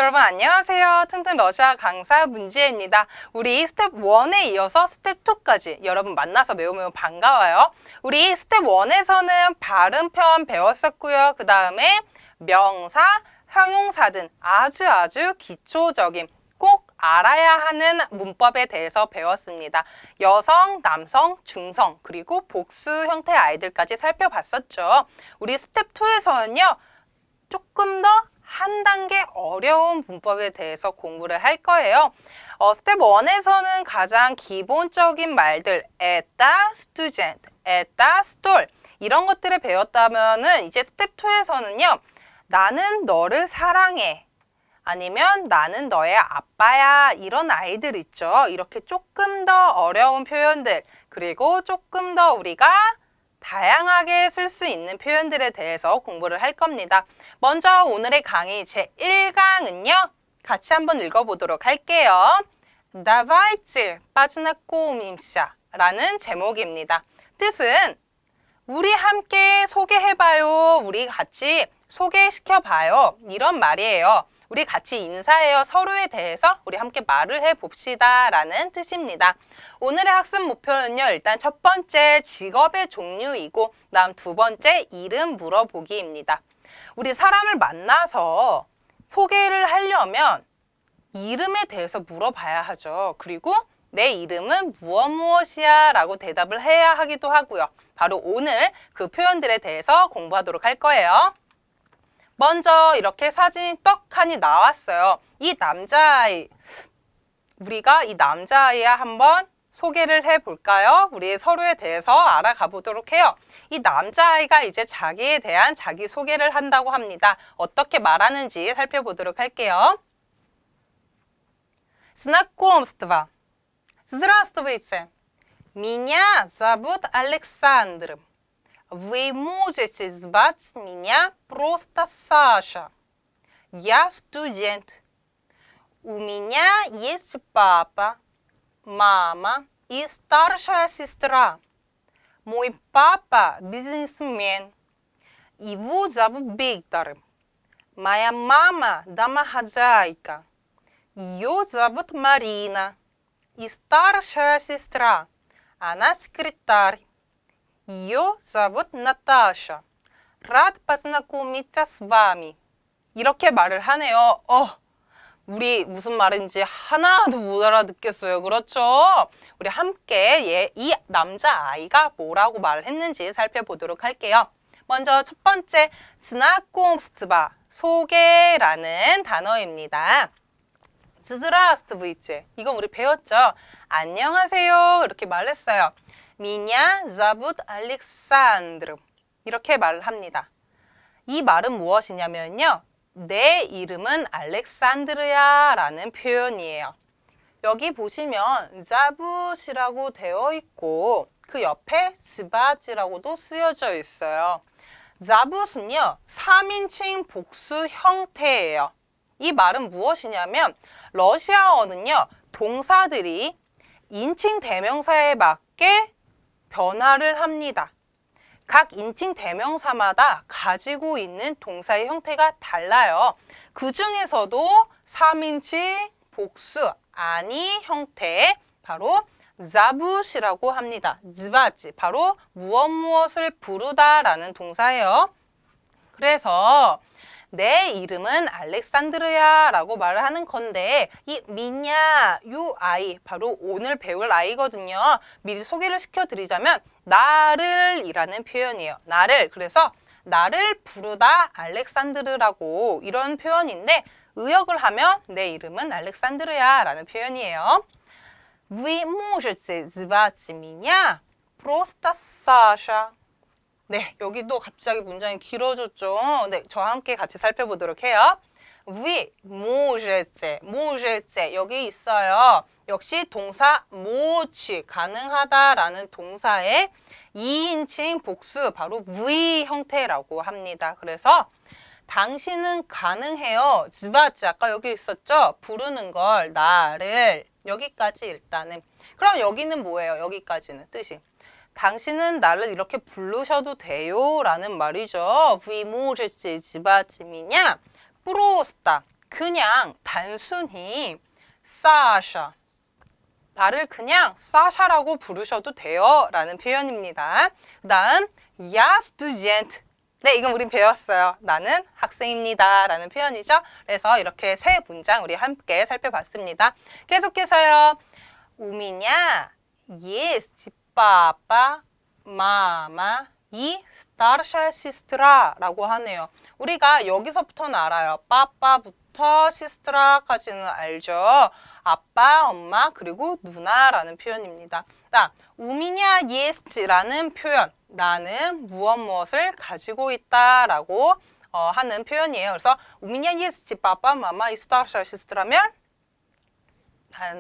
여러분 안녕하세요. 튼튼 러시아 강사 문지혜입니다. 우리 스텝 1에 이어서 스텝 2까지 여러분 만나서 매우 반가워요. 우리 스텝 1에서는 발음편 배웠었고요. 그 다음에 명사, 형용사 등 아주 기초적인 꼭 알아야 하는 문법에 대해서 배웠습니다. 여성, 남성, 중성, 그리고 복수 형태의 아이들까지 살펴봤었죠. 우리 스텝 2에서는요. 조금 더 한 단계 어려운 문법에 대해서 공부를 할 거예요. 스텝 1에서는 가장 기본적인 말들 에따, 스튜젠트, 에따, 스톨 이런 것들을 배웠다면은 이제 스텝 2에서는요. 나는 너를 사랑해. 아니면 나는 너의 아빠야. 이런 아이들 있죠. 이렇게 조금 더 어려운 표현들 그리고 조금 더 우리가 다양하게 쓸 수 있는 표현들에 대해서 공부를 할 겁니다. 먼저 오늘의 강의 제1강은요. 같이 한번 읽어보도록 할게요. Давайте познакомимся 라는 제목입니다. 뜻은 우리 함께 소개해봐요. 우리 같이 소개시켜봐요. 이런 말이에요. 우리 같이 인사해요. 서로에 대해서 우리 함께 말을 해봅시다 라는 뜻입니다. 오늘의 학습 목표는요. 일단 첫 번째 직업의 종류이고 다음 두 번째 이름 물어보기입니다. 우리 사람을 만나서 소개를 하려면 이름에 대해서 물어봐야 하죠. 그리고 내 이름은 무엇이야 라고 대답을 해야 하기도 하고요. 바로 오늘 그 표현들에 대해서 공부하도록 할 거예요. 먼저 이렇게 사진이 떡하니 나왔어요. 이 남자아이, 우리가 이 남자아이에 한번 소개를 해볼까요? 우리 서로에 대해서 알아가 보도록 해요. 이 남자아이가 이제 자기에 대한 자기소개를 한다고 합니다. 어떻게 말하는지 살펴보도록 할게요. Знакомство. Здравствуйте. Меня зовут Александр. Вы можете звать меня просто Саша. Я студент. У меня есть папа, мама и старшая сестра. Мой папа бизнесмен. Его зовут Виктор. Моя мама домохозяйка. Ее зовут Марина. И старшая сестра. Она секретарь. Ее зовут Наташа. Рад познакомиться с вами. 이렇게 말을 하네요. 우리 무슨 말인지 하나도 못 알아듣겠어요. 그렇죠? 우리 함께 이 남자아이가 뭐라고 말을 했는지 살펴보도록 할게요. 먼저 첫 번째, знакомство, 소개라는 단어입니다. Здравствуйте. 이건 우리 배웠죠? 안녕하세요. 이렇게 말했어요. Меня зовут Александр. 이렇게 말을 합니다. 이 말은 무엇이냐면요. 내 이름은 알렉산드르야 라는 표현이에요. 여기 보시면 자붓이라고 되어 있고 그 옆에 즈바지라고도 쓰여져 있어요. 자붓은요. 3인칭 복수 형태예요. 이 말은 무엇이냐면 러시아어는요. 동사들이 인칭 대명사에 맞게 변화를 합니다. 각 인칭 대명사마다 가지고 있는 동사의 형태가 달라요. 그 중에서도 3인칭 복수 아니 형태의 바로 자붓이라고 합니다. 즈바지 바로 무엇을 부르다라는 동사예요. 그래서 내 이름은 알렉산드르야 라고 말을 하는 건데 이 미냐, 요 아이 바로 오늘 배울 아이거든요. 미리 소개를 시켜드리자면 나를 이라는 표현이에요. 나를 그래서 나를 부르다 알렉산드르라고 이런 표현인데 의역을 하면 내 이름은 알렉산드르야 라는 표현이에요. Вы можете звать меня просто Саша. 네, 여기도 갑자기 문장이 길어졌죠. 네, 저와 함께 같이 살펴보도록 해요. Вы можете 여기 있어요. 역시 동사 мож치 가능하다라는 동사의 2인칭 복수 바로 V 형태라고 합니다. 그래서 당신은 가능해요. 즈바지 아까 여기 있었죠? 부르는 걸 나를 여기까지 일단은 그럼 여기는 뭐예요? 여기까지는 뜻이 당신은 나를 이렇게 부르셔도 돼요 라는 말이죠. Вы можете звать меня просто 그냥 단순히 사샤, 나를 그냥 사샤라고 부르셔도 돼요 라는 표현입니다. 그 다음 Я студент. 네, 이건 우리 배웠어요. 나는 학생입니다 라는 표현이죠. 그래서 이렇게 세 문장 우리 함께 살펴봤습니다. 계속해서요. У меня есть папа, мама и старшая сестра 라고 하네요. 우리가 여기서부터는 알아요. 빠빠부터 시스트라까지는 알죠. 아빠, 엄마, 그리고 누나라는 표현입니다. 자, 우미냐 예스트라는 표현. 나는 무엇을 가지고 있다라고 하는 표현이에요. 그래서 우미냐 예스트 빠빠, 마마, 이 старшая 시스트라면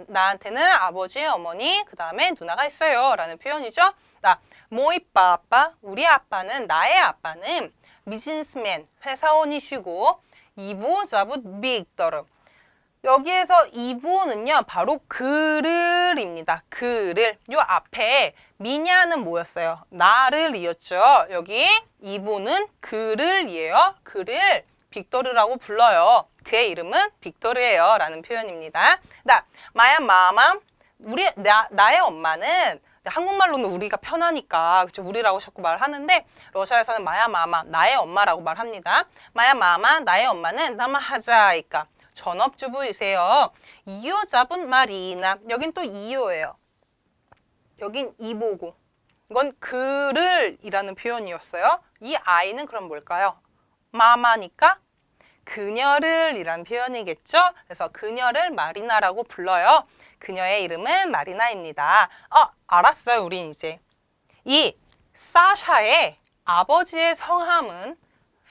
나한테는 아버지, 어머니, 그 다음에 누나가 있어요 라는 표현이죠. 자, 모이 빠빠, 우리 아빠는, 나의 아빠는 비즈니스맨, 회사원이시고 이부 자붓 빅터르. 여기에서 이부는요 바로 그를입니다. 그를. 요 앞에 미냐는 뭐였어요? 나를이었죠. 여기 이부는 그를이에요. 그를 빅토르라고 불러요. 그의 이름은 빅토르예요 라는 표현입니다. 나 마야 마마, 나의 엄마는, 한국말로는 우리가 편하니까 그쵸? 우리라고 자꾸 말하는데 러시아에서는 마야 마마, 나의 엄마라고 말합니다. 마야 마마, 나의 엄마는 나마하자이까, 전업주부이세요. 이요 잡은 마리나. 여긴 또 이요예요. 여긴 이보고. 이건 그를 이라는 표현이었어요. 이 아이는 그럼 뭘까요? 마마니까 그녀를 이란 표현이겠죠. 그래서 그녀를 마리나라고 불러요. 그녀의 이름은 마리나입니다. 알았어요. 우린 이제. 이 사샤의 아버지의 성함은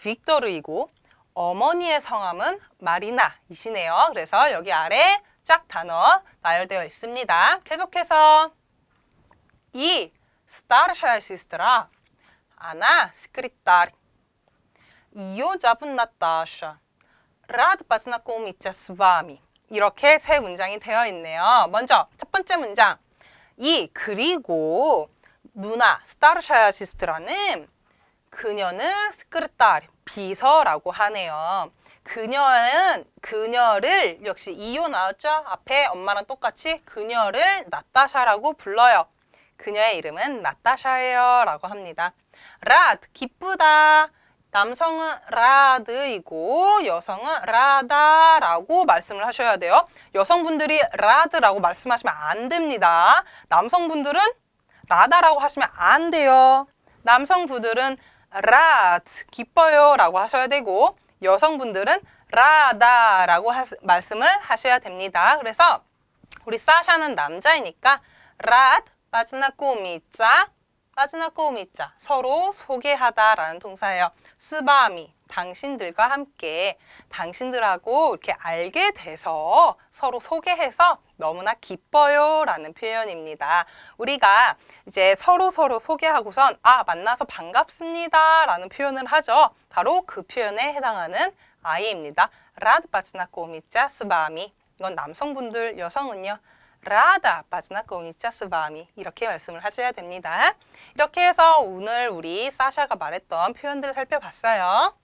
빅토르이고 어머니의 성함은 마리나이시네요. 그래서 여기 아래 짝 단어 나열되어 있습니다. 계속해서 이 старшая сестра, она секретарь. Ее зовут Наташа. Рад познакомиться с вами. 이렇게 세 문장이 되어 있네요. 먼저 첫 번째 문장. 그리고 누나 старшая сестра는 그녀는 스크르타르, 비서라고 하네요. 그녀를 역시 이요 나왔죠? 앞에 엄마랑 똑같이 그녀를 나타샤라고 불러요. 그녀의 이름은 나타샤예요 라고 합니다. 라드, 기쁘다. 남성은 라드이고 여성은 라다라고 말씀을 하셔야 돼요. 여성분들이 라드라고 말씀하시면 안 됩니다. 남성분들은 라다라고 하시면 안 돼요. 남성분들은 라드, 기뻐요 라고 하셔야 되고 여성분들은 라다라고 말씀을 하셔야 됩니다. 그래서 우리 사샤는 남자이니까 라드, 빠즈나꼬미짜, 빠즈나꼬미짜, 서로 소개하다라는 동사예요. 스바미, 당신들과 함께, 당신들하고 이렇게 알게 돼서 서로 소개해서 너무나 기뻐요 라는 표현입니다. 우리가 이제 서로 소개하고선 만나서 반갑습니다 라는 표현을 하죠. 바로 그 표현에 해당하는 아이입니다. 라드 빠즈나꼬미짜 스바미. 이건 남성분들, 여성은요. 라다 빠즈나꼬미짜 스바미. 이렇게 말씀을 하셔야 됩니다. 이렇게 해서 오늘 우리 사샤가 말했던 표현들을 살펴봤어요.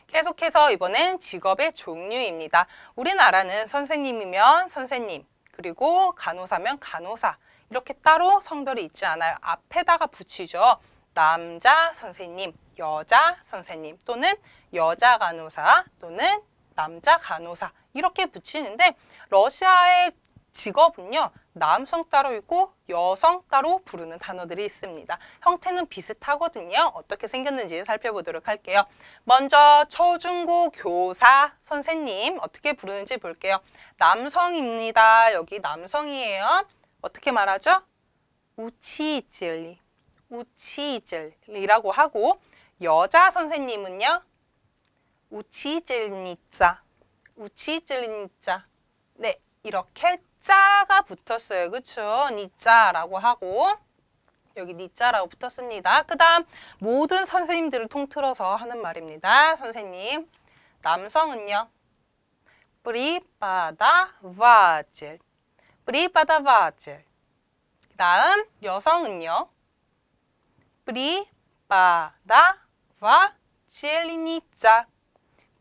계속해서 이번엔 직업의 종류입니다. 우리나라는 선생님이면 선생님, 그리고 간호사면 간호사, 이렇게 따로 성별이 있지 않아요. 앞에다가 붙이죠. 남자 선생님, 여자 선생님, 또는 여자 간호사, 또는 남자 간호사, 이렇게 붙이는데 러시아의 직업은요, 남성 따로 있고 여성 따로 부르는 단어들이 있습니다. 형태는 비슷하거든요. 어떻게 생겼는지 살펴보도록 할게요. 먼저 초중고 교사 선생님 어떻게 부르는지 볼게요. 남성입니다. 여기 남성이에요. 어떻게 말하죠? 우치이젤리, 우치이젤리라고 하고, 여자 선생님은요, 우치이젤니짜, 우치이젤니짜. 네, 이렇게 짜가 붙었어요. 그쵸? 니짜라고 하고, 여기 니짜라고 붙었습니다. 그 다음 모든 선생님들을 통틀어서 하는 말입니다. 선생님. 남성은요, 프리파다바젤, 프리파다바젤. 그 다음 여성은요, 프리파다바젤니짜,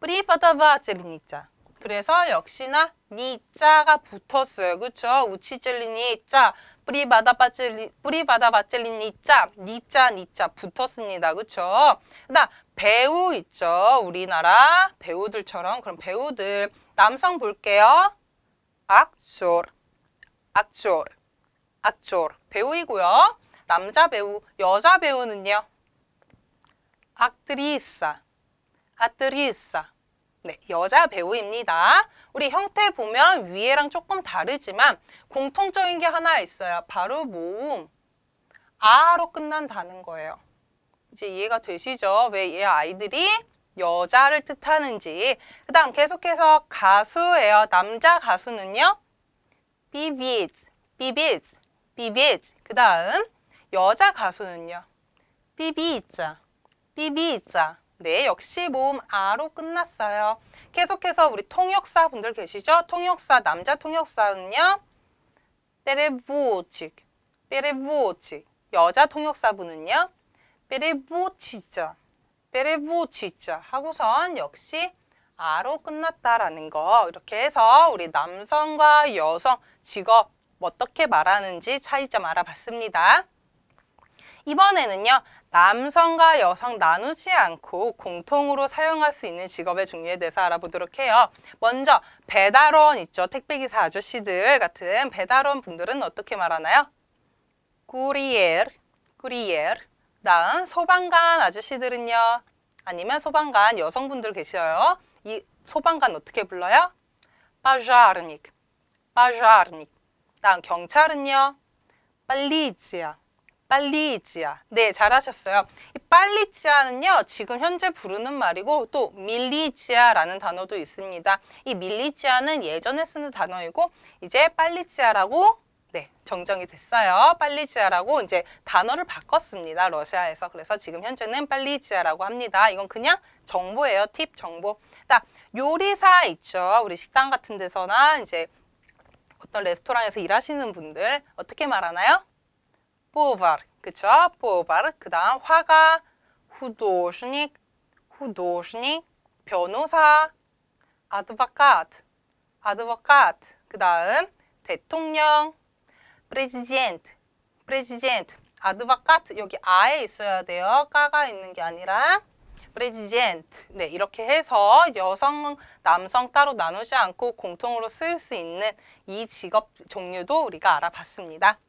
프리파다바젤니짜. 그래서 역시나 니자가 붙었어요. 그쵸? 우치젤리 니자, 뿌리바다바젤리 니자 붙었습니다. 그쵸? 그다음 배우 있죠. 우리나라 배우들처럼. 그럼 배우들 남성 볼게요. 악조르, 악조르 배우이고요. 남자 배우, 여자 배우는요. 악트리사. 네, 여자 배우입니다. 우리 형태 보면 위에랑 조금 다르지만 공통적인 게 하나 있어요. 바로 모음. 아로 끝난다는 거예요. 이제 이해가 되시죠? 왜 이 아이들이 여자를 뜻하는지. 그 다음 계속해서 가수예요. 남자 가수는요. 비비즈. 그 다음 여자 가수는요. 비비자. 네, 역시 모음 아로 끝났어요. 계속해서 우리 통역사 분들 계시죠? 통역사, 남자 통역사는요. 페레보칙. 여자 통역사분은요. 페레보치자 하고선 역시 아로 끝났다라는 거. 이렇게 해서 우리 남성과 여성 직업 어떻게 말하는지 차이점 알아봤습니다. 이번에는요. 남성과 여성 나누지 않고 공통으로 사용할 수 있는 직업의 종류에 대해서 알아보도록 해요. 먼저 배달원 있죠. 택배기사 아저씨들 같은 배달원 분들은 어떻게 말하나요? 쿠리에르. 다음 소방관 아저씨들은요. 아니면 소방관 여성분들 계셔요. 이 소방관 어떻게 불러요? 파자르닉. 다음 경찰은요. 빨리지야. 네, 잘하셨어요. 이 빨리지아는요, 지금 현재 부르는 말이고 또 밀리지아라는 단어도 있습니다. 이 밀리지아는 예전에 쓰는 단어이고 이제 빨리지아라고 네, 정정이 됐어요. 빨리지아라고 이제 단어를 바꿨습니다. 러시아에서. 그래서 지금 현재는 빨리지아라고 합니다. 이건 그냥 정보예요. 팁 정보. 요리사 있죠. 우리 식당 같은 데서나 이제 어떤 레스토랑에서 일하시는 분들 어떻게 말하나요? 포바르, 그쵸? 포바르. 그 다음 화가, 후도시닉, 변호사, 아드바카트. 그 다음 대통령, 프레지덴트. 아드바카트 여기 아에 있어야 돼요. 까가 있는 게 아니라 프레지덴트. 네, 이렇게 해서 여성, 남성 따로 나누지 않고 공통으로 쓰일 수 있는 이 직업 종류도 우리가 알아봤습니다.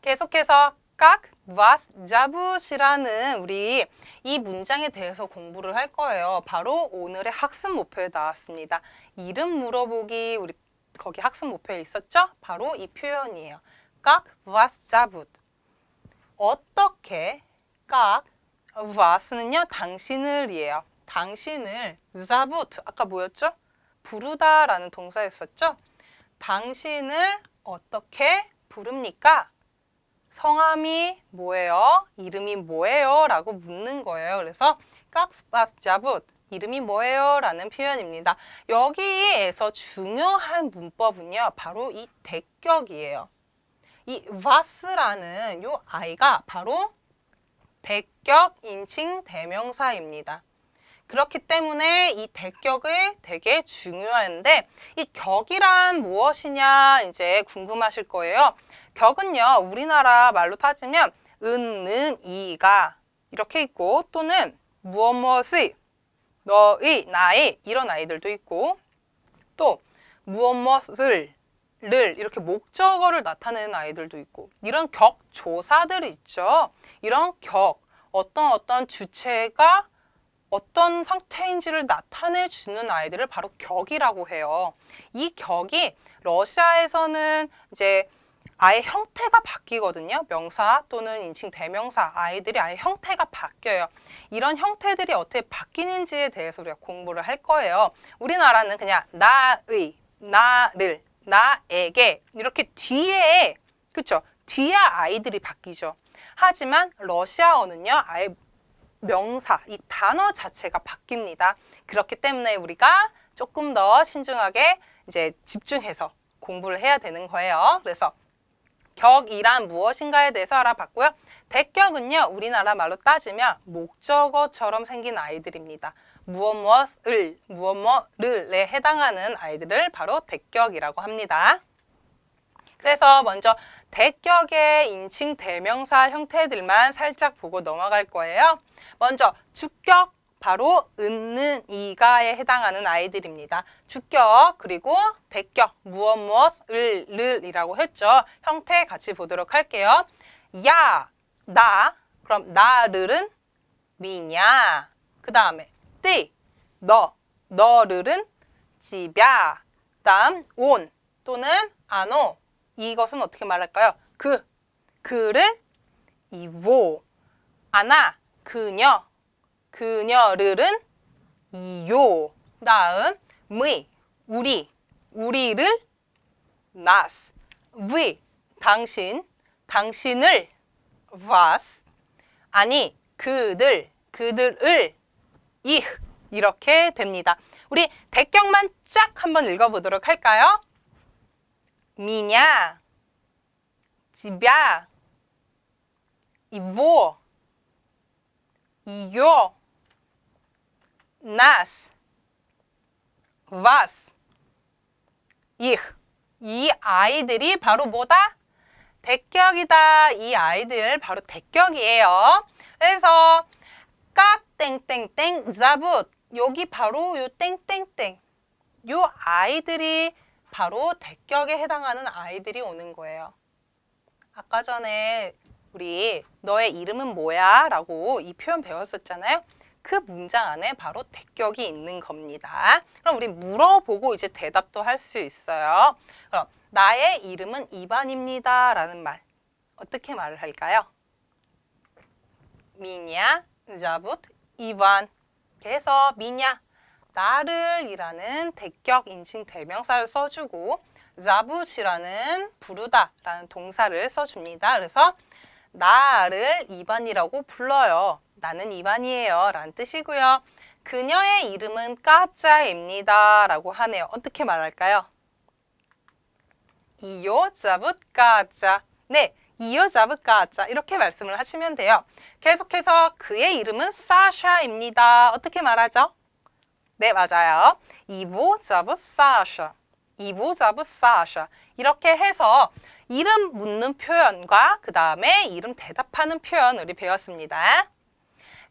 계속해서 깍, 와스, 자붓이라는 우리 이 문장에 대해서 공부를 할 거예요. 바로 오늘의 학습 목표에 나왔습니다. 이름 물어보기 우리 거기 학습 목표에 있었죠? 바로 이 표현이에요. 깍, 와스, 자붓. 어떻게 깍, 와스는요 당신을이에요. 당신을 자붓 아까 뭐였죠? 부르다라는 동사였었죠? 당신을 어떻게 부릅니까? 성함이 뭐예요? 이름이 뭐예요? 라고 묻는 거예요. 그래서 깍스바스자붓 이름이 뭐예요? 라는 표현입니다. 여기에서 중요한 문법은요. 바로 이 대격이에요. 이 바스라는 요 아이가 바로 대격 인칭 대명사입니다. 그렇기 때문에 이 대격이 되게 중요한데 이 격이란 무엇이냐 이제 궁금하실 거예요. 격은요 우리나라 말로 따지면 은, 이가 이렇게 있고 또는 무엇무엇의, 너의, 나의 이런 아이들도 있고 또 무엇무엇을 이렇게 목적어를 나타내는 아이들도 있고 이런 격조사들이 있죠. 이런 격, 어떤 주체가 어떤 상태인지를 나타내 주는 아이들을 바로 격이라고 해요. 이 격이 러시아에서는 이제 아예 형태가 바뀌거든요. 명사 또는 인칭 대명사 아이들이 아예 형태가 바뀌어요. 이런 형태들이 어떻게 바뀌는지에 대해서 우리가 공부를 할 거예요. 우리나라는 그냥 나의, 나를, 나에게 이렇게 뒤에 그쵸? 뒤에 아이들이 바뀌죠. 하지만 러시아어는요. 아예 명사, 이 단어 자체가 바뀝니다. 그렇기 때문에 우리가 조금 더 신중하게 이제 집중해서 공부를 해야 되는 거예요. 그래서 격이란 무엇인가에 대해서 알아봤고요. 대격은요, 우리나라 말로 따지면 목적어처럼 생긴 아이들입니다. 무엇무엇을, 무엇무엇을에 해당하는 아이들을 바로 대격이라고 합니다. 그래서 먼저 대격의 인칭 대명사 형태들만 살짝 보고 넘어갈 거예요. 먼저 주격, 바로 은는 이가에 해당하는 아이들입니다. 주격 그리고 대격 무엇무엇을이라고 했죠. 형태 같이 보도록 할게요. 야, 나, 그럼 나를은 미냐. 그 다음에 띠, 너를은 집야. 다음 온 또는 안오. 이것은 어떻게 말할까요? 그를 이보. 아나, 그녀를은 이요. 다음 우리를 nas. 당신을 was. 아니, 그들을 ich. 이렇게 됩니다. 우리 대격만 쫙 한번 읽어보도록 할까요? 미냐, 집야, 이보, 이요, nas, was, ich. 이 아이들이 바로 뭐다? 대격이다. 이 아이들 바로 대격이에요. 그래서 깍 땡땡땡 자붓. 여기 바로 요 땡땡땡. 요 아이들이 바로 대격에 해당하는 아이들이 오는 거예요. 아까 전에 우리 너의 이름은 뭐야? 라고 이 표현 배웠었잖아요. 그 문장 안에 바로 대격이 있는 겁니다. 그럼 우리 물어보고 이제 대답도 할 수 있어요. 그럼 나의 이름은 이반입니다. 라는 말. 어떻게 말을 할까요? 미냐, 자붓, 이반. 그래서 미냐, 나를 이라는 대격 인칭 대명사를 써주고 자붓이라는 부르다 라는 동사를 써줍니다. 그래서 나를 이반이라고 불러요. 나는 이반이에요 라는 뜻이고요. 그녀의 이름은 까짜입니다 라고 하네요. 어떻게 말할까요? 이요 자붓 까짜. 네, 이요 자붓 까짜. 이렇게 말씀을 하시면 돼요. 계속해서 그의 이름은 사샤입니다. 어떻게 말하죠? 네, 맞아요. 이보 자붓 사샤. 이보 자붓 사샤. 이렇게 해서 이름 묻는 표현과 그 다음에 이름 대답하는 표현 우리 배웠습니다.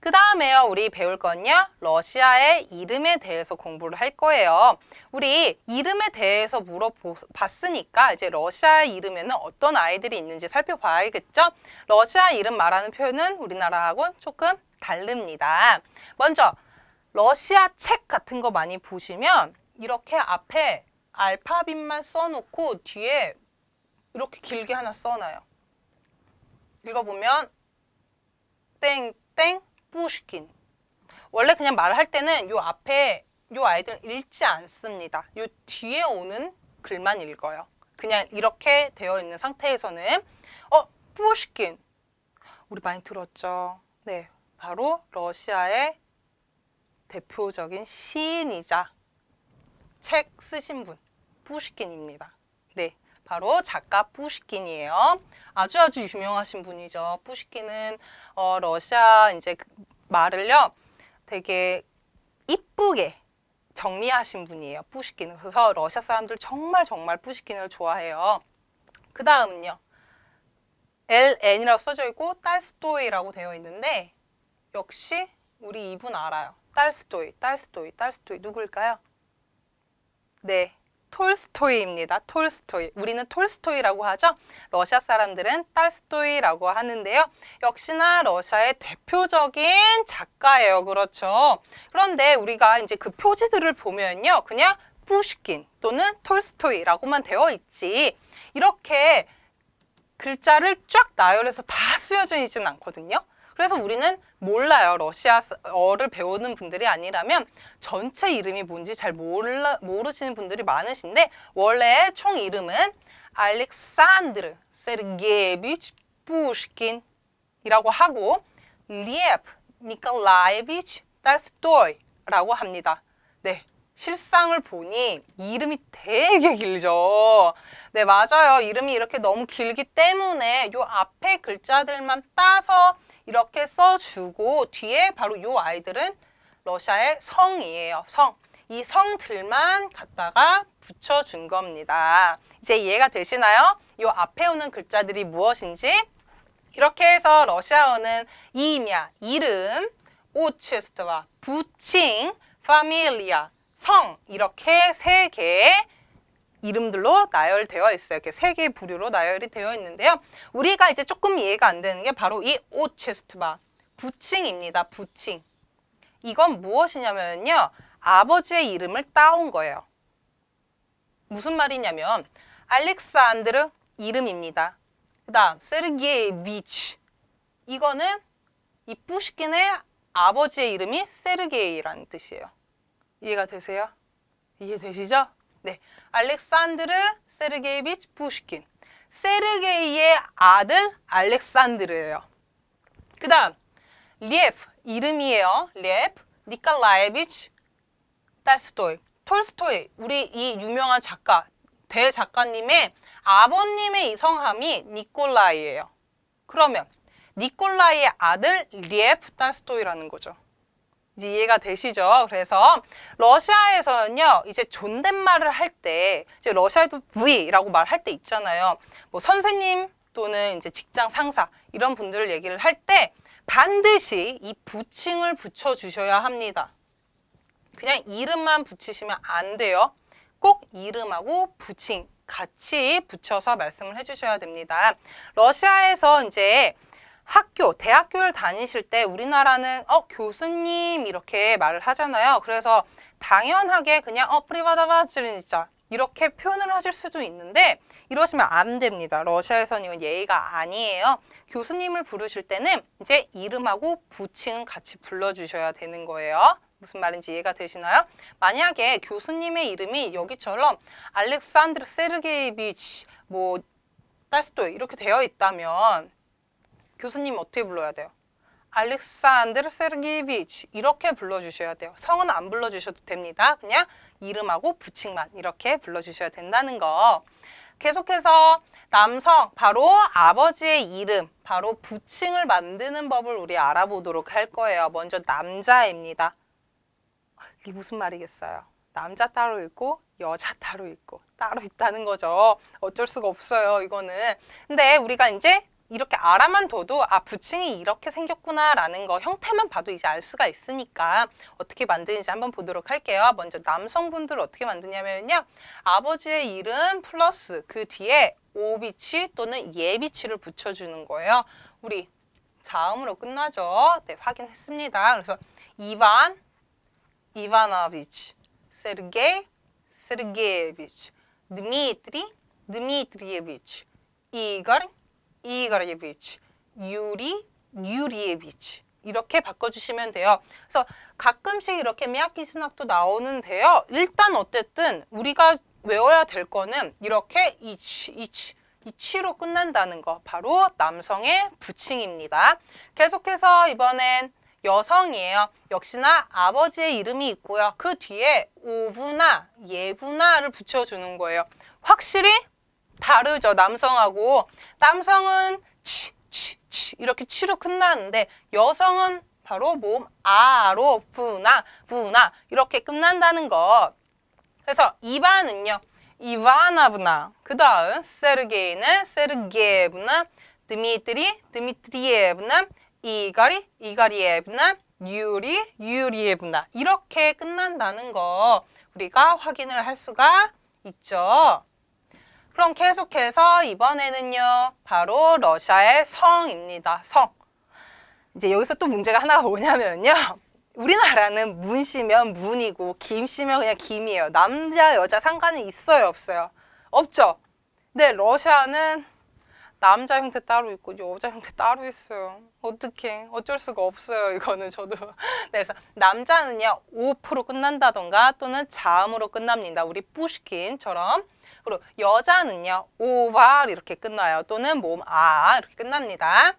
그 다음에요, 우리 배울 건요, 러시아의 이름에 대해서 공부를 할 거예요. 우리 이름에 대해서 물어봤으니까 이제 러시아의 이름에는 어떤 아이들이 있는지 살펴봐야겠죠? 러시아 이름 말하는 표현은 우리나라하고 조금 다릅니다. 먼저 러시아 책 같은 거 많이 보시면 이렇게 앞에 알파벳만 써놓고 뒤에 이렇게 길게 하나 써놔요. 읽어보면 땡땡 푸시킨. 원래 그냥 말을 할 때는 요 앞에 요 아이들은 읽지 않습니다. 요 뒤에 오는 글만 읽어요. 그냥 이렇게 되어 있는 상태에서는 푸시킨. 우리 많이 들었죠? 네, 바로 러시아의 대표적인 시인이자 책 쓰신 분 푸시킨입니다. 네, 바로 작가 푸시킨이에요. 아주 유명하신 분이죠. 푸시킨은 러시아 이제 말을요 되게 이쁘게 정리하신 분이에요. 푸시킨은. 그래서 러시아 사람들 정말 푸시킨을 좋아해요. 그 다음은요, LN이라고 써져 있고 딸스토이라고 되어 있는데 역시 우리 이분 알아요. 딸스토이 누굴까요? 네, 톨스토이입니다. 톨스토이. 우리는 톨스토이라고 하죠. 러시아 사람들은 딸스토이라고 하는데요. 역시나 러시아의 대표적인 작가예요. 그렇죠. 그런데 우리가 이제 그 표지들을 보면요, 그냥 푸시킨 또는 톨스토이라고만 되어 있지 이렇게 글자를 쫙 나열해서 다 쓰여져 있지는 않거든요. 그래서 우리는 몰라요. 러시아어를 배우는 분들이 아니라면 전체 이름이 뭔지 잘 모르시는 분들이 많으신데 원래 총 이름은 알렉산드르 세르게이비치 푸시킨이라고 하고 리에프 니콜라이비치 탈스토이라고 합니다. 네, 실상을 보니 이름이 되게 길죠. 네, 맞아요. 이름이 이렇게 너무 길기 때문에 요 앞에 글자들만 따서 이렇게 써주고 뒤에 바로 요 아이들은 러시아의 성이에요. 성. 이 성들만 갖다가 붙여준 겁니다. 이제 이해가 되시나요? 이 앞에 오는 글자들이 무엇인지? 이렇게 해서 러시아어는 이미야, 이름, 오체스트와 부칭, 파밀리아, 성 이렇게 세 개의 이름들로 나열되어 있어요. 이렇게 세 개의 부류로 나열이 되어 있는데요. 우리가 이제 조금 이해가 안 되는 게 바로 이 오체스트바, 부칭입니다. 부칭. 이건 무엇이냐면요. 아버지의 이름을 따온 거예요. 무슨 말이냐면 알렉산드르 이름입니다. 그 다음 세르게이비치. 이거는 이 푸시킨의 아버지의 이름이 세르게이라는 뜻이에요. 이해가 되세요? 이해되시죠? 네, 알렉산드르 세르게이비치 푸시킨. 세르게이의 아들 알렉산드르예요. 그 다음 리에프 이름이에요. 리에프 니콜라예비치 탈스토이. 톨스토이, 우리 이 유명한 작가, 대작가님의 아버님의 이 성함이 니콜라이예요. 그러면 니콜라이의 아들 리에프 탈스토이라는 거죠. 이제 이해가 되시죠? 그래서 러시아에서는요, 이제 존댓말을 할 때, 이제 러시아에도 V라고 말할 때 있잖아요. 뭐 선생님 또는 이제 직장 상사 이런 분들을 얘기를 할 때 반드시 이 부칭을 붙여주셔야 합니다. 그냥 이름만 붙이시면 안 돼요. 꼭 이름하고 부칭 같이 붙여서 말씀을 해주셔야 됩니다. 러시아에서 이제 학교, 대학교를 다니실 때 우리나라는 교수님 이렇게 말을 하잖아요. 그래서 당연하게 그냥 프리바다바즈르니짜 이렇게 표현을 하실 수도 있는데 이러시면 안 됩니다. 러시아에서는 이건 예의가 아니에요. 교수님을 부르실 때는 이제 이름하고 부칭은 같이 불러주셔야 되는 거예요. 무슨 말인지 이해가 되시나요? 만약에 교수님의 이름이 여기처럼 알렉산드르 세르게이비치 뭐 탈스토이 이렇게 되어 있다면 교수님 어떻게 불러야 돼요? 알렉산드르 세르게이비치 이렇게 불러주셔야 돼요. 성은 안 불러주셔도 됩니다. 그냥 이름하고 부칭만 이렇게 불러주셔야 된다는 거. 계속해서 남성, 바로 아버지의 이름, 바로 부칭을 만드는 법을 우리 알아보도록 할 거예요. 먼저 남자입니다. 이게 무슨 말이겠어요? 남자 따로 있고 여자 따로 있고 따로 있다는 거죠. 어쩔 수가 없어요, 이거는. 근데 우리가 이제 이렇게 알아만 둬도 부칭이 이렇게 생겼구나 라는 거 형태만 봐도 이제 알 수가 있으니까 어떻게 만드는지 한번 보도록 할게요. 먼저 남성분들 어떻게 만드냐면요. 아버지의 이름 플러스 그 뒤에 오비치 또는 예비치를 붙여주는 거예요. 우리 자음으로 끝나죠. 네, 확인했습니다. 그래서 이반, 이바노비치, 세르게이, 세르게이비치, 드미트리, 드미트리예비치, 이걸, 이거리예비치, 유리, 유리예비치 이렇게 바꿔주시면 돼요. 그래서 가끔씩 이렇게 미야키스낙도 나오는데요. 일단 어쨌든 우리가 외워야 될 거는 이렇게 이치로 끝난다는 거 바로 남성의 부칭입니다. 계속해서 이번엔 여성이에요. 역시나 아버지의 이름이 있고요. 그 뒤에 오부나 예부나를 붙여주는 거예요. 확실히 다르죠. 남성하고. 남성은 치 이렇게 치로 끝나는데 여성은 바로 모음 아로 부나 이렇게 끝난다는 거. 그래서 이반은요. 이바나브나. 그 다음 세르게이는 세르게예브나, 드미트리예브나, 이가리예브나, 유리예브나 이렇게 끝난다는 거 우리가 확인을 할 수가 있죠. 그럼 계속해서 이번에는요. 바로 러시아의 성입니다. 성. 이제 여기서 또 문제가 하나가 뭐냐면요. 우리나라는 문씨면 문이고 김씨면 그냥 김이에요. 남자, 여자 상관이 있어요, 없어요? 없죠? 근데 러시아는 남자 형태 따로 있고 여자 형태 따로 있어요. 어떡해. 어쩔 수가 없어요. 이거는 저도. 네, 그래서 남자는요. 5% 끝난다던가 또는 자음으로 끝납니다. 우리 푸시킨처럼. 그리고 여자는요. 오발 이렇게 끝나요. 또는 모음 아 이렇게 끝납니다.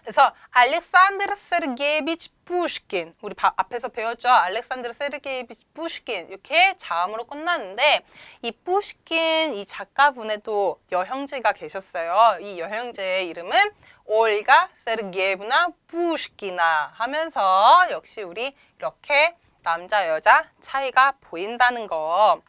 그래서 알렉산드르 세르게이비치 푸시킨 우리 앞에서 배웠죠. 알렉산드르 세르게이비치 푸시킨 이렇게 자음으로 끝나는데 이 푸시킨 이 작가분에도 여형제가 계셨어요. 이 여형제의 이름은 올가 세르게이브나 푸시키나 하면서 역시 우리 이렇게 남자 여자 차이가 보인다는 거.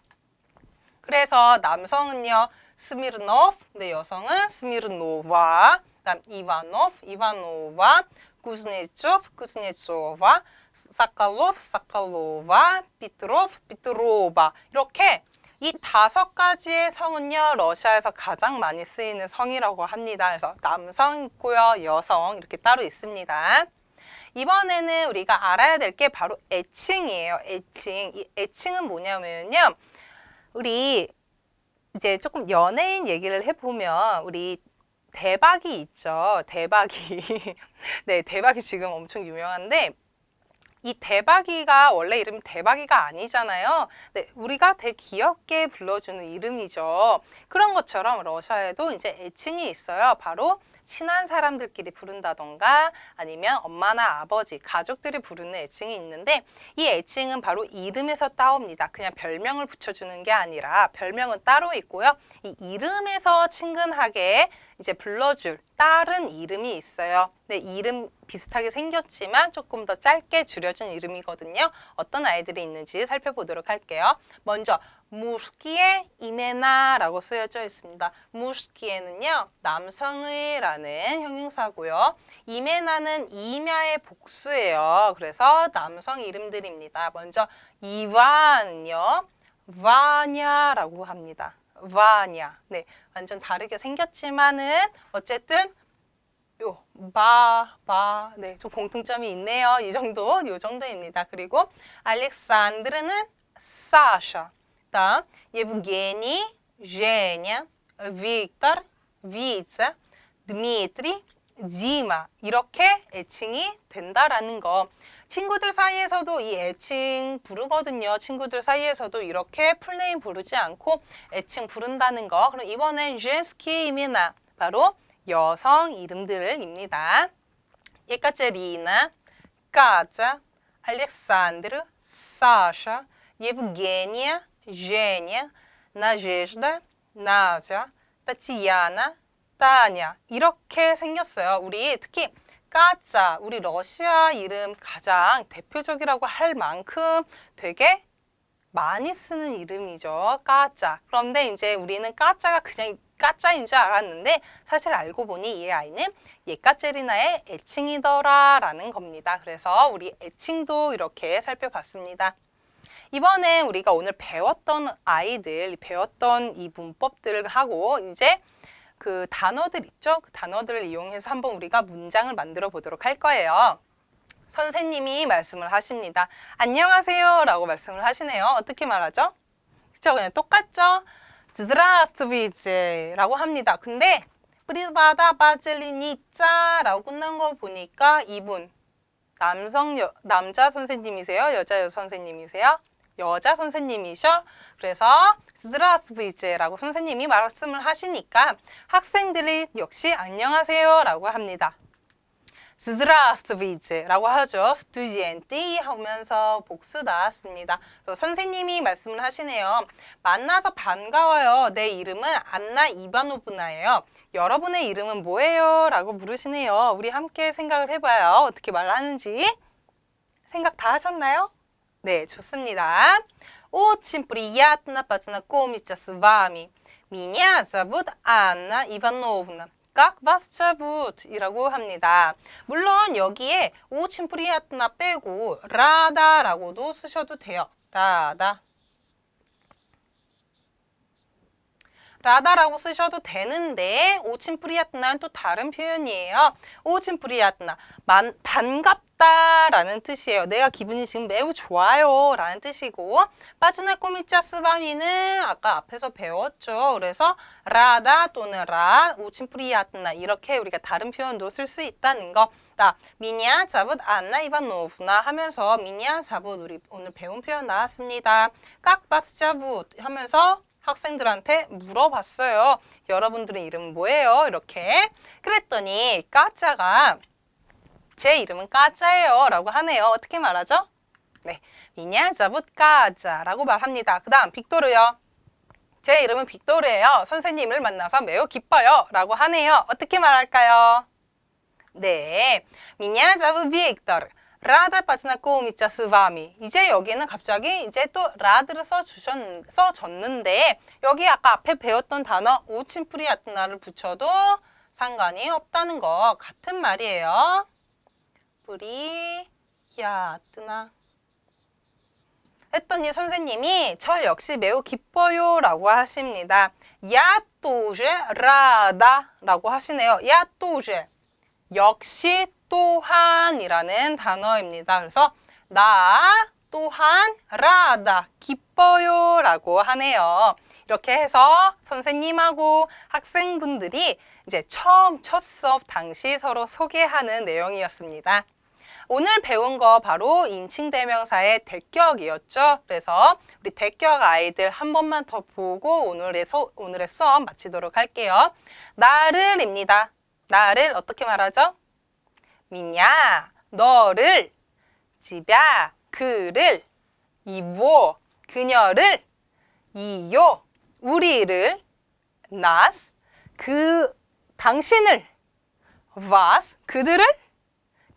그래서 남성은요 스미르노프, 근데 여성은 스미르노바. 그다음 이바노프, 이바노바, 구즈네초프, 구즈네초바, 사칼로프, 사칼로바, 피트로프, 피트로바 이렇게 이 5가지의 성은요 러시아에서 가장 많이 쓰이는 성이라고 합니다. 그래서 남성 있고요, 여성 이렇게 따로 있습니다. 이번에는 우리가 알아야 될 게 바로 애칭이에요. 애칭. 이 애칭은 뭐냐면요, 우리 이제 조금 연예인 얘기를 해보면 우리 대박이 있죠. 대박이. 네, 대박이 지금 엄청 유명한데 이 대박이가 원래 이름이 대박이가 아니잖아요. 네, 우리가 되게 귀엽게 불러주는 이름이죠. 그런 것처럼 러시아에도 이제 애칭이 있어요. 바로 친한 사람들끼리 부른다던가 아니면 엄마나 아버지, 가족들이 부르는 애칭이 있는데 이 애칭은 바로 이름에서 따옵니다. 그냥 별명을 붙여주는 게 아니라 별명은 따로 있고요. 이 이름에서 친근하게 이제 불러줄 다른 이름이 있어요. 네, 이름 비슷하게 생겼지만 조금 더 짧게 줄여준 이름이거든요. 어떤 아이들이 있는지 살펴보도록 할게요. 먼저 무스키에 이메나라고 쓰여져 있습니다. 무스키에는요 남성의 라는 형용사고요. 이메나는 이냐의 복수예요. 그래서 남성 이름들입니다. 먼저 이완은요 바냐라고 합니다. 바냐. 네, 완전 다르게 생겼지만은 어쨌든 요 네, 좀 공통점이 있네요. 요 정도입니다. 그리고 알렉산드르는 사샤. 다음 예브게니, 제냐, 빅터, 비자, 드미트리, 디마 이렇게 애칭이 된다라는 거. 친구들 사이에서도 이 애칭 부르거든요. 친구들 사이에서도 이렇게 풀네임 부르지 않고 애칭 부른다는 거. 그럼 이번엔 젠스키이미나 바로 여성 이름들입니다. 예카테리나, 까자, 알렉산드르, 사샤, 예브게니아, 제냐, 나제즈다, 나자, 타티아나, 타냐 이렇게 생겼어요. 우리 특히 까짜, 우리 러시아 이름 가장 대표적이라고 할 만큼 되게 많이 쓰는 이름이죠. 까짜. 그런데 이제 우리는 까짜가 그냥 까짜인 줄 알았는데 사실 알고 보니 이 아이는 예카제리나의 애칭이더라라는 겁니다. 그래서 우리 애칭도 이렇게 살펴봤습니다. 이번에 우리가 오늘 배웠던 배웠던 이 문법들을 하고 이제 그 단어들 있죠? 그 단어들을 이용해서 한번 우리가 문장을 만들어 보도록 할 거예요. 선생님이 말씀을 하십니다. 안녕하세요 라고 말씀을 하시네요. 어떻게 말하죠? 그쵸? 그냥 똑같죠? Здравствуйте 라고 합니다. 근데 프리바다 바젤리니짜 라고 끝난 거 보니까 이분 남자 선생님이세요? 여자 선생님이세요? 여자 선생님이셔. 그래서 Здравствуйте 라고 선생님이 말씀을 하시니까 학생들이 역시 안녕하세요 라고 합니다. Здравствуйте 라고 하죠. студенты 하면서 복수 나왔습니다. 그리고 선생님이 말씀을 하시네요. 만나서 반가워요. 내 이름은 안나 이바노브나예요. 여러분의 이름은 뭐예요? 라고 물으시네요. 우리 함께 생각을 해봐요. 어떻게 말하는지. 생각 다 하셨나요? 네, 좋습니다. Очень приятно познакомиться с вами. Меня зовут Анна Ивановна. Как вас зовут? 이라고 합니다. 물론 여기에 очень приятно 빼고 라다라고도 쓰셔도 돼요. 라다라고 쓰셔도 되는데 очень прият나는 또 다른 표현이에요. очень приятно 반갑다라는 뜻이에요. 내가 기분이 지금 매우 좋아요 라는 뜻이고 빠지나꼬미짜 스바미는 아까 앞에서 배웠죠. 그래서 라다 또는 очень приятно 이렇게 우리가 다른 표현도 쓸 수 있다는 거. 미냐 자붓 안나 이바노프나 하면서 미냐 자붓 우리 오늘 배운 표현 나왔습니다. 깍바스 자붓 하면서 학생들한테 물어봤어요. 여러분들의 이름은 뭐예요? 이렇게. 그랬더니 까짜가 제 이름은 까짜예요 라고 하네요. 어떻게 말하죠? 네, 미냐 자붓 까짜 라고 말합니다. 그 다음 빅토르요. 제 이름은 빅토르예요. 선생님을 만나서 매우 기뻐요 라고 하네요. 어떻게 말할까요? 네, 미냐 자붓 빅토르 라다 빠지나고 미짜 스바미. 이제 여기는 갑자기 이제 또 라드를 써줬는데 여기 아까 앞에 배웠던 단어 오친프리아트나를 붙여도 상관이 없다는 거 같은 말이에요. 프리야트나 했더니 선생님이 저 역시 매우 기뻐요 라고 하십니다. 야 또제 라다 라고 하시네요. 야 또제 역시 또한이라는 단어입니다. 그래서 나 또한 라다 기뻐요 라고 하네요. 이렇게 해서 선생님하고 학생분들이 이제 처음 첫 수업 당시 서로 소개하는 내용이었습니다. 오늘 배운 거 바로 인칭대명사의 대격이었죠. 그래서 우리 대격 아이들 한 번만 더 보고 오늘의 수업 마치도록 할게요. 나를입니다. 나를 어떻게 말하죠? 미냐, 너를, 지벼, 그를, 이보, 그녀를, 이요, 우리를, 나스, 당신을, 와스, 그들을,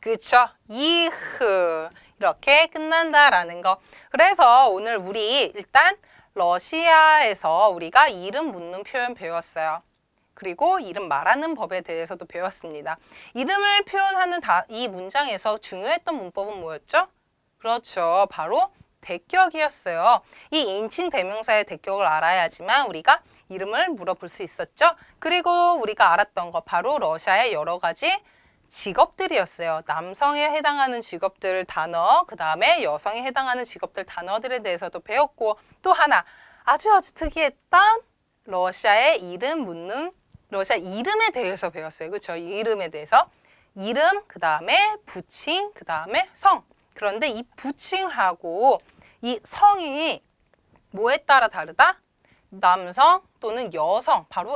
그쵸, 이흐 이렇게 끝난다라는 거. 그래서 오늘 우리 일단 러시아에서 우리가 이름 묻는 표현 배웠어요. 그리고 이름 말하는 법에 대해서도 배웠습니다. 이름을 표현하는 이 문장에서 중요했던 문법은 뭐였죠? 그렇죠. 바로 대격이었어요. 이 인칭 대명사의 대격을 알아야지만 우리가 이름을 물어볼 수 있었죠. 그리고 우리가 알았던 거 바로 러시아의 여러 가지 직업들이었어요. 남성에 해당하는 직업들 단어, 그 다음에 여성에 해당하는 직업들 단어들에 대해서도 배웠고 또 하나 아주 특이했던 러시아의 이름 묻는 러시아 이름에 대해서 배웠어요. 그렇죠? 이름에 대해서 이름, 그 다음에 부칭, 그 다음에 성. 그런데 이 부칭하고 이 성이 뭐에 따라 다르다? 남성 또는 여성, 바로